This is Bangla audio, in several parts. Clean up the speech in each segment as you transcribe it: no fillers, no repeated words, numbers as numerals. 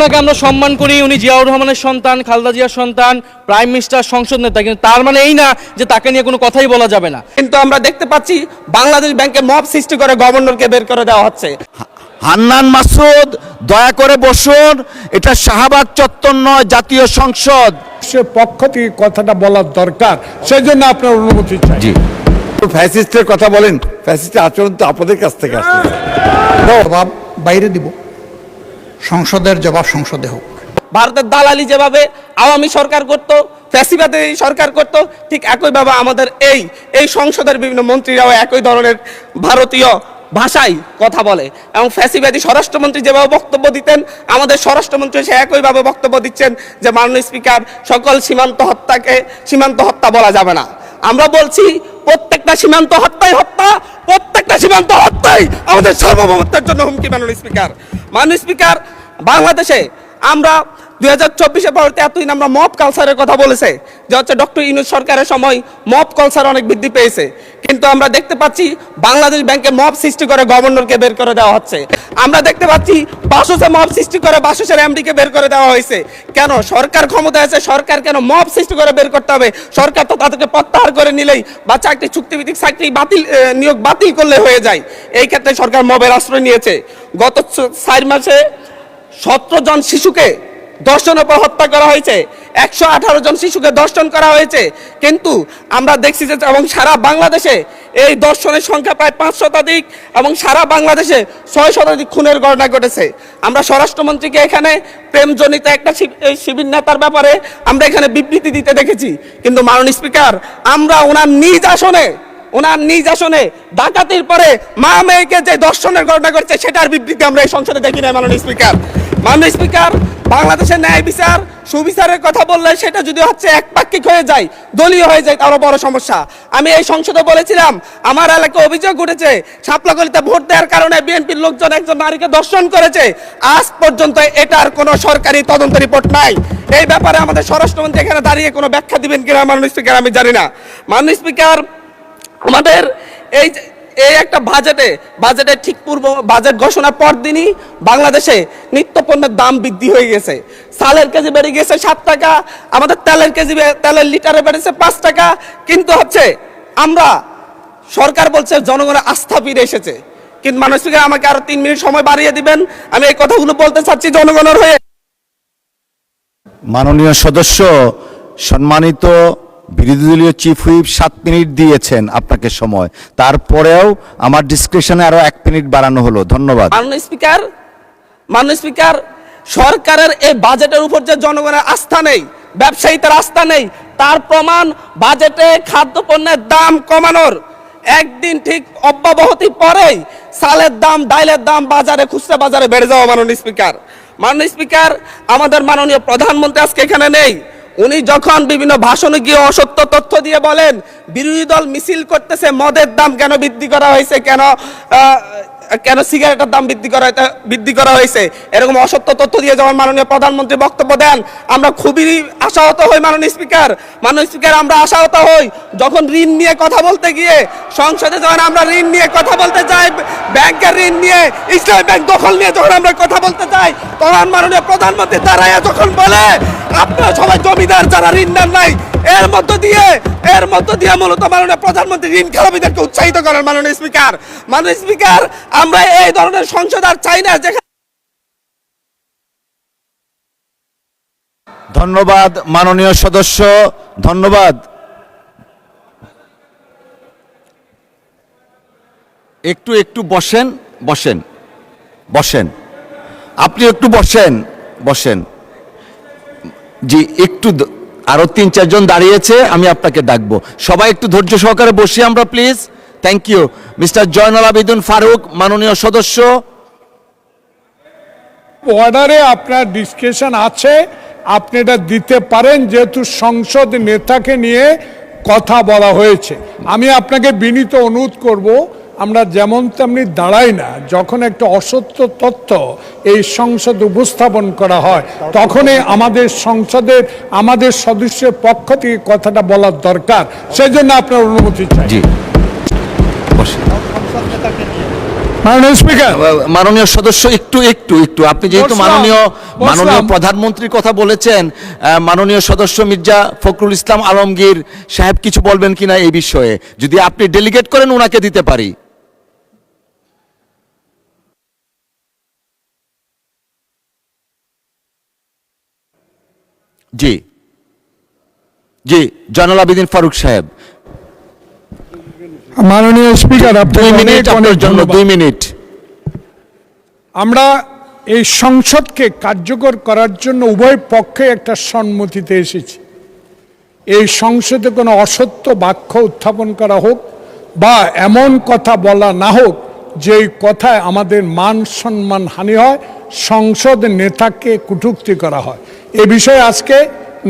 ওনাকে আমরা সম্মান করি, উনি জিয়াউর রহমানের সন্তান, খালেদা জিয়ার সন্তান, প্রাইম মিনিস্টার, সংসদ নেতা, কিন্তু তার মানে এই না যে তাকে নিয়ে কোনো কথাই বলা যাবে না। কিন্তু আমরা দেখতে পাচ্ছি বাংলাদেশ ব্যাংকে মব সৃষ্টি করে গভর্নরকে বের করে দেওয়া হচ্ছে। হান্নান মাসুদ, দয়া করে বসুন, এটা শাহবাগ চত্বর নয়, জাতীয় সংসদ। সে পক্ষ থেকে কথাটা বলার দরকার, সেই জন্য আপনার অনুমতি চাই। জি, ফ্যাসিস্টের কথা বলেন, ফ্যাসিস্টের আচরণ তো আপনাদের কাছ থেকে আসছে। জবাব বাইরে দিব, সংসদের জবাব সংসদে হোক। ভারতের দালালি যেভাবে আওয়ামী সরকার করত, ফ্যাসিবাদী সরকার করত, ঠিক একইভাবে আমাদের এই সংসদের বিভিন্ন মন্ত্রীরাও একই ধরনের ভারতীয় ভাষায় কথা বলে। এবং ফ্যাসিবাদী স্বরাষ্ট্রমন্ত্রী যেভাবে বক্তব্য দিতেন, আমাদের স্বরাষ্ট্রমন্ত্রী সে একইভাবে বক্তব্য দিচ্ছেন যে মাননীয় স্পিকার, সকল সীমান্ত হত্যা বলা যাবে না। আমরা বলছি প্রত্যেকটা সীমান্ত হত্যাই হত্যা, প্রত্যেকটা সীমান্ত হত্যাই আমাদের সার্বভৌমত্বের জন্য হুমকি। মাননীয় স্পিকার, বাংলাদেশে আমরা 2024-এর পরবর্তী এতদিন আমরা মব কালচারের কথা বলেছে যে হচ্ছে ডক্টর ইউনূস সরকারের সময় মব কালচার অনেক বৃদ্ধি পেয়েছে, কিন্তু আমরা দেখতে পাচ্ছি বাংলাদেশ ব্যাংকে মব সৃষ্টি করে গভর্নরকে বের করে দেওয়া হচ্ছে। আমরা দেখতে পাচ্ছি বাসসে মব সৃষ্টি করে বাসসের এমডিকে বের করে দেওয়া হয়েছে। কেন? সরকার ক্ষমতায় আছে, সরকার কেন মব সৃষ্টি করে বের করতে হবে? সরকার তো তাদেরকে প্রত্যাহার করে নিলেই বা চুক্তিভিত্তিক চাকরি নিয়োগ বাতিল করলে হয়ে যায়। এই ক্ষেত্রে সরকার মবের আশ্রয় নিয়েছে। গত 4 মাসে 17 জন শিশুকে ধর্ষণের পর হত্যা করা হয়েছে, 118 জন শিশুকে ধর্ষণ করা হয়েছে। কিন্তু আমরা দেখছি যে এবং সারা বাংলাদেশে এই ধর্ষণের সংখ্যা প্রায় 5 শতাধিক এবং সারা বাংলাদেশে 6 শতাধিক খুনের ঘটনা ঘটেছে। আমরা স্বরাষ্ট্রমন্ত্রীকে এখানে প্রেমজনিত একটা শিবির নেতার ব্যাপারে আমরা এখানে বিবৃতি দিতে দেখেছি, কিন্তু মাননীয় স্পিকার, আমরা ওনার নিজ আসনে ডাকাতির পরে মা মেয়েকে যে ধর্ষণের ঘটনা ঘটছে সেটার বিবৃতি আমরা এই সংসদে দেখি না। মাননীয় স্পিকার, বাংলাদেশের ন্যায় বিচার সুবিচারের কথা বললে সেটা যদি হচ্ছে একপাক্ষিক হয়ে যায়, দলীয় হয়ে যায়, তারও বড় সমস্যা। আমি এই সংসদে বলেছিলাম আমার এলাকায় অভিযোগ উঠেছে সাপলাগলিতে ভোট দেওয়ার কারণে বিএনপির লোকজন একজন নারীকে ধর্ষণ করেছে। আজ পর্যন্ত এটার কোনো সরকারি তদন্ত রিপোর্ট নাই। এই ব্যাপারে আমাদের স্বরাষ্ট্রমন্ত্রী এখানে দাঁড়িয়ে কোনো ব্যাখ্যা দিবেন কিনা মাননীয় স্পিকার আমি জানি না। মাননীয় স্পিকার, আমাদের এই একটা বাজেটে ঠিক পূর্ব বাজেট ঘোষণার পর দিনই বাংলাদেশে নিত্যপণ্যের দাম বৃদ্ধি হয়ে গেছে। চালের কেজি বেড়ে গেছে 7 টাকা, আমাদের তেলের লিটারে বেড়েছে 5 টাকা। কিন্তু হচ্ছে আমরা সরকার বলছে জনগণের আস্থা ফিরে এসেছে, কিন্তু মাননীয় স্পিকার আমাকে আরো 3 মিনিট সময় বাড়িয়ে দিবেন, আমি এই কথাগুলো বলতে চাচ্ছি জনগণের হয়ে। মাননীয় সদস্য, সম্মানিত বিরোধী দলীয় চিফ হুইপ 7 মিনিট দিয়েছেন আপনাকে সময়, তারপরেও আমার ডিসক্রিপশনে আরো 1 মিনিট বাড়ানো হলো। ধন্যবাদ। মাননীয় স্পিকার, সরকারের এই বাজেটের উপর যে জনগণের আস্থা নেই, ব্যবসায়ীদের আস্থা নেই, তার প্রমাণ বাজেটে খাদ্যপণ্যের দাম কমানোর একদিন ঠিক অব্যাহতি পরেই চালের দাম, ডাইলের দাম খুচরা বাজারে বেড়ে যাওয়া। মাননীয় স্পিকার, আমাদের মাননীয় প্রধানমন্ত্রী আজকে এখানে নেই। উনি যখন বিভিন্ন ভাষণে গিয়ে অসত্য তথ্য দিয়ে বলেন বিরোধী দল মিছিল করতেছে মদের দাম কেন বৃদ্ধি করা হয়েছে, কেন সিগারেটের দাম বৃদ্ধি করা হয়েছে, এরকম অসত্য তথ্য দিয়ে যখন মাননীয় প্রধানমন্ত্রী বক্তব্য দেন আমরা খুবই আশাহত হই। মাননীয় স্পিকার, আমরা আশাহত হই যখন ঋণ নিয়ে কথা বলতে গিয়ে সংসদে যখন আমরা ঋণ নিয়ে কথা বলতে যাই, ব্যাংকের ঋণ নিয়ে, ইসলামী ব্যাংক দখল নিয়ে যখন আমরা কথা বলতে যাই, তখন মাননীয় প্রধানমন্ত্রী দাঁড়ায় যখন বলে আপনারা সবাই জমিদার, যারা ঋণ নেন নাই, এর মধ্য দিয়ে মূলত মাননীয় প্রধানমন্ত্রী ঋণ খেলাপিদেরকে উৎসাহিত করেন। মাননীয় স্পিকার, আমরা এই ধরনের সংসদ আর চাই না। ধন্যবাদ মাননীয় সদস্য, ধন্যবাদ। একটু বসেন, আপনি একটু বসেন। জি, একটু আরো 3-4 জন দাঁড়িয়েছে, আমি আপনাকে ডাকবো। সবাই একটু ধৈর্য সহকারে বসি আমরা, please. Thank you. Mister Zainul Abedin Farooq, মাননীয় সদস্য। অর্ডারে আপনার ডিসকাশন আছে, আপনি এটা দিতে পারেন, যেহেতু সংসদ নেতাকে নিয়ে কথা বলা হয়েছে। আমি আপনাকে বিনীত অনুরোধ করব, আমরা যেমন তেমনি দাঁড়াই না, যখন একটা অসত্য তথ্য এই সংসদে উপস্থাপন করা হয় তখনই আমাদের সদস্যের পক্ষ থেকে কথাটা বলার দরকার, সেই জন্য আপনার অনুমতি চাই। জি, মাননীয় স্পিকার, মাননীয় সদস্য একটু একটু একটু আপনি যেহেতু বসলাম, মাননীয় বসলাম। প্রধানমন্ত্রীর কথা বলেছেন, মাননীয় সদস্য মির্জা ফখরুল ইসলাম আলমগীর সাহেব কিছু বলবেন কিনা এই বিষয়ে, যদি আপনি ডেলিগেট করেন ওনাকে দিতে পারি। জি জি, জয়নুল আবেদিন ফারুক সাহেব, মাননীয় স্পিকার, 2 মিনিট আপনার জন্য, 2 মিনিট। আমরা এই সংসদকে কার্যকর করার জন্য উভয় পক্ষে একটা সম্মতিতে এসেছি। এই সংসদে কোনো অসত্য বাক্য উত্থাপন করা হোক বা এমন কথা বলা না হোক যেই কথায় আমাদের মান সম্মান হানি হয়, সংসদ নেতাকে কটূক্তি করা হয়। এ বিষয়ে আজকে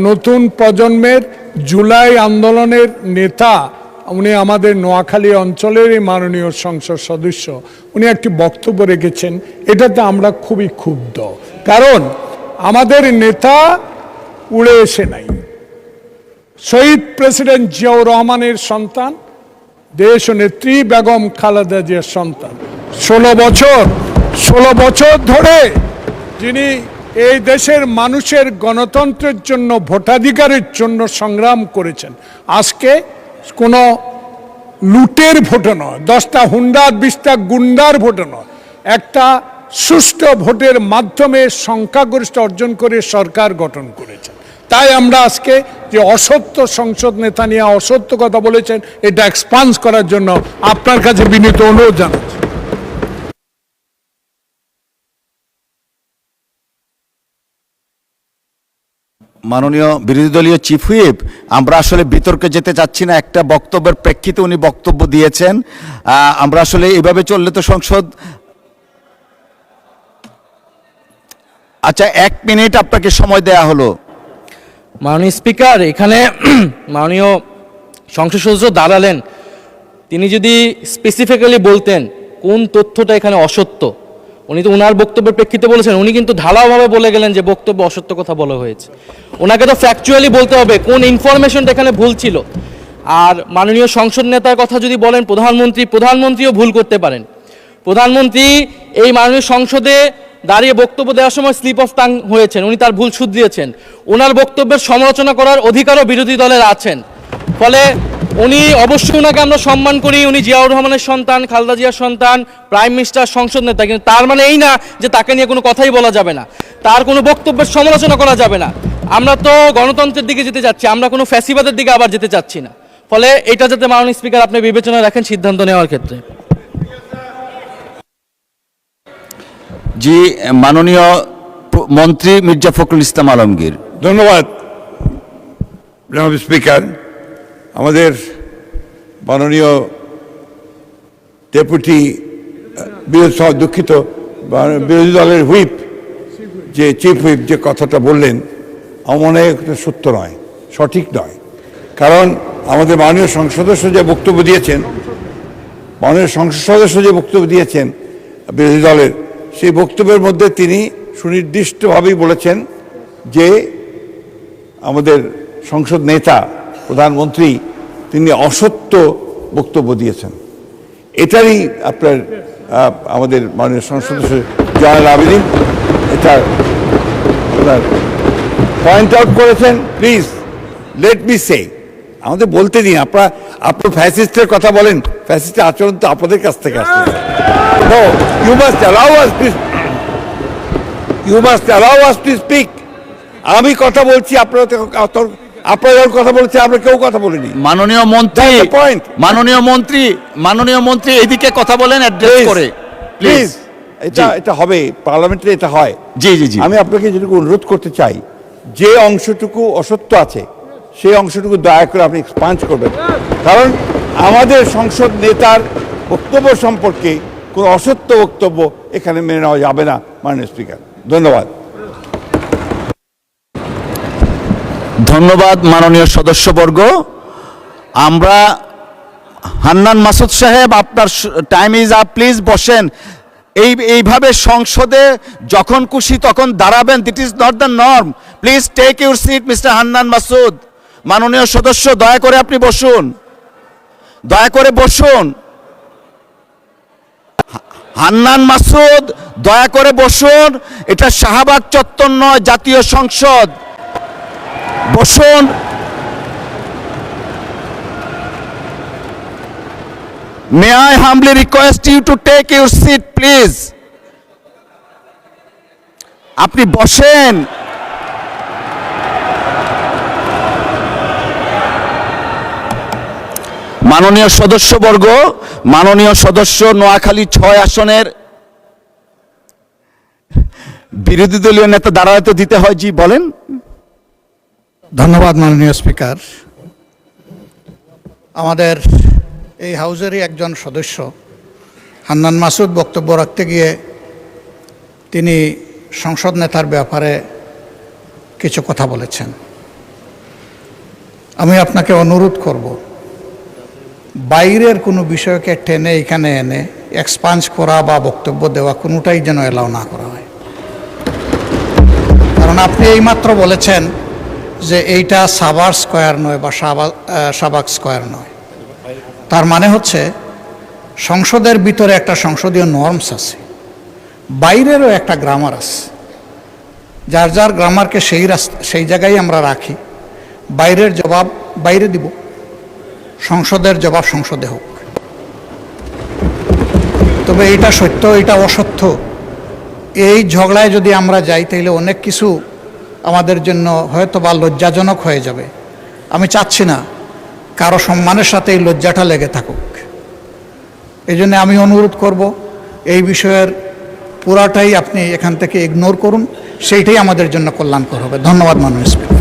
নতুন প্রজন্মের জুলাই আন্দোলনের নেতা, উনি আমাদের নোয়াখালী অঞ্চলের মাননীয় সংসদ সদস্য, উনি একটি বক্তব্য রেখেছেন, এটাতে আমরা খুবই ক্ষুব্ধ। কারণ আমাদের নেতা উড়ে এসে নাই, শহীদ প্রেসিডেন্ট জিয়াউর রহমানের সন্তান, দেশ নেত্রী বেগম খালেদা জিয়ার সন্তান। 16 বছর ধরে যিনি এই দেশের মানুষের গণতন্ত্রের জন্য, ভোটাধিকারের জন্য সংগ্রাম করেছেন, আজকে কোনো লুটের ভোটে নয়, 10টা হুন্ডার 20টা গুন্ডার ভোটে নয়, একটা সুষ্ঠু ভোটের মাধ্যমে সংখ্যাগরিষ্ঠ অর্জন করে সরকার গঠন করেছেন। তাই আমরা আজকে যে অসত্য সংসদ নেতা নিয়ে অসত্য কথা বলেছেন, এটা এক্সপান্স করার জন্য আপনার কাছে বিনীত অনুরোধ জানাচ্ছি। মাননীয় বিরোধী দলীয় চিফ হুইপ, আমরা আসলে বিতর্কে যেতে চাচ্ছি না, একটা বক্তব্যের প্রেক্ষিতে উনি বক্তব্য দিয়েছেন। আমরা আসলে এভাবে চললে তো সংসদ, আচ্ছা 1 মিনিট আপনাকে সময় দেয়া হলো। মাননীয় স্পিকার, এখানে মাননীয় সংসদ সদস্য দাঁড়ালেন, তিনি যদি স্পেসিফিক্যালি বলতেন কোন তথ্যটা এখানে অসত্য, উনি তো ওনার বক্তব্যের প্রেক্ষিতে বলেছেন, উনি কিন্তু ঢালাওভাবে বলে গেলেন যে বক্তব্য অসত্য কথা বলা হয়েছে। ওনাকে তো ফ্যাকচুয়ালি বলতে হবে কোন ইনফরমেশনটা এখানে ভুল ছিল। আর মাননীয় সংসদ নেতার কথা যদি বলেন, প্রধানমন্ত্রীও ভুল করতে পারেন। প্রধানমন্ত্রী এই মাননীয় সংসদে দাঁড়িয়ে বক্তব্য দেওয়ার সময় স্লিপ অফ টাং হয়েছেন, উনি তার ভুল শুধরিয়েছেন। ওনার বক্তব্যের সমালোচনা করার অধিকারও বিরোধী দলের আছেন, ফলে উনি অবশ্যই, ওনাকে আমরা সম্মান করি, উনি জিয়াউর রহমানের সন্তান, খালেদা জিয়ার সন্তান, প্রাইম মিনিস্টার, সংসদ নেতা, কিন্তু তার মানে এই না যে তাকে নিয়ে কোনো কথাই বলা যাবে না, তার কোনো বক্তব্যের সমালোচনা করা যাবে না। আমরা তো গণতন্ত্রের দিকে যেতে চাচ্ছি, আমরা কোনো ফ্যাসিবাদের দিকে আবার যেতে চাচ্ছি না। ফলে এটা যাতে মাননীয় স্পিকার আপনি বিবেচনায় রাখেন সিদ্ধান্ত নেওয়ার ক্ষেত্রে। জি, মাননীয় মন্ত্রী মির্জা ফখরুল ইসলাম আলমগীর। ধন্যবাদ জনাব স্পিকার। আমাদের মাননীয় ডেপুটি দুঃখিত বিরোধী দলের হুইপ, যে চিফ হুইপ যে কথাটা বললেন, আমার মনে হয় এটা সত্য নয়, সঠিক নয়। কারণ আমাদের মাননীয় সংসদ সদস্য যে বক্তব্য দিয়েছেন, মাননীয় সংসদ সদস্য যে বক্তব্য দিয়েছেন বিরোধী দলের, সেই বক্তব্যের মধ্যে তিনি সুনির্দিষ্টভাবেই বলেছেন যে আমাদের সংসদ নেতা, প্রধানমন্ত্রী, তিনি অসত্য বক্তব্য দিয়েছেন। এটারই আপনার আমাদের মাননীয় সংসদ সদস্য জয়নুল আবেদিন এটা পয়েন্ট আউট করেছেন। প্লিজ লেট মি সে, আমাদের বলতে দিন। আপনার ফ্যাসিস্টের কথা বলেন, ফ্যাসিস্টের আচরণ তো আপনাদের কাছ থেকে আসছে। No, you must allow us to, you must allow us to speak. আমি কথা বলছি, আপনারা যখন কথা বলছে, আমরা কেউ কথা বলিনি। মাননীয় মন্ত্রী, That's the point. মাননীয় মন্ত্রী এদিকে কথা বলেন, অ্যাড্রেস করে প্লিজ। এটা হবে, পার্লামেন্টে এটা হয়। জি জি জি, আমি আপনাকে যেটুকু অনুরোধ করতে চাই, যে অংশটুকু অসত্য আছে সেই অংশটুকু দয়া করে আপনি এক্সপান্স করবেন। কারণ আমাদের সংসদ নেতার বক্তব্য সম্পর্কে কোনো অসত্য বক্তব্য এখানে মেনে নেওয়া যাবে না মাননীয় স্পিকার। ধন্যবাদ। ধন্যবাদ মাননীয় সদস্যবর্গ। আমরা হান্নান মাসুদ সাহেব, আপনার টাইম ইজ আপ, প্লিজ বসেন। এইভাবে সংসদে যখন খুশি তখন দাঁড়াবেন, this is not the norm. Please take your seat mister Hannan Masud. মাননীয় সদস্য, দয়া করে আপনি বসুন, দয়া করে বসুন। হান্নান মাসুদ দয়া করে বসুন। এটা শাহবাগ চত্বর নয়, জাতীয় সংসদ। বসুন। May I humbly request you to take your seat, please? আপনি বসেন। মাননীয় সদস্যবর্গ, মাননীয় সদস্য নোয়াখালী 6 আসনের বিরোধী দলীয় নেতা দাঁড়াতে তো দিতে হয়। জি বলেন। ধন্যবাদ মাননীয় স্পিকার। আমাদের এই হাউজেরই একজন সদস্য হান্নান মাসুদ বক্তব্য রাখতে গিয়ে তিনি সংসদ নেতার ব্যাপারে কিছু কথা বলেছেন। আমি আপনাকে অনুরোধ করব, বাইরের কোনো বিষয়কে টেনে এখানে এনে এক্সপাঞ্জ করা বা বক্তব্য দেওয়া কোনোটাই যেন এলাও না করা হয়। কারণ আপনি এইমাত্র বলেছেন যে এইটা সাভার স্কয়ার নয় বা শাহবাগ স্কয়ার নয়। তার মানে হচ্ছে সংসদের ভিতরে একটা সংসদীয় নর্মস আছে, বাইরেরও একটা গ্রামার আছে। যার যার গ্রামারকে সেই জায়গায় আমরা রাখি। বাইরের জবাব বাইরে দিব, সংসদের জবাব সংসদে হোক। তবে এটা সত্য, এটা অসত্য, এই ঝগড়ায় যদি আমরা যাই তাহলে অনেক কিছু আমাদের জন্য হয়তো বা লজ্জাজনক হয়ে যাবে। আমি চাচ্ছি না কারো সম্মানের সাথে এই লজ্জাটা লেগে থাকুক। এই জন্য আমি অনুরোধ করব, এই বিষয়ের পুরাটাই আপনি এখান থেকে ইগনোর করুন, সেইটাই আমাদের জন্য কল্যাণকর হবে। ধন্যবাদ মাননীয় স্পিকার।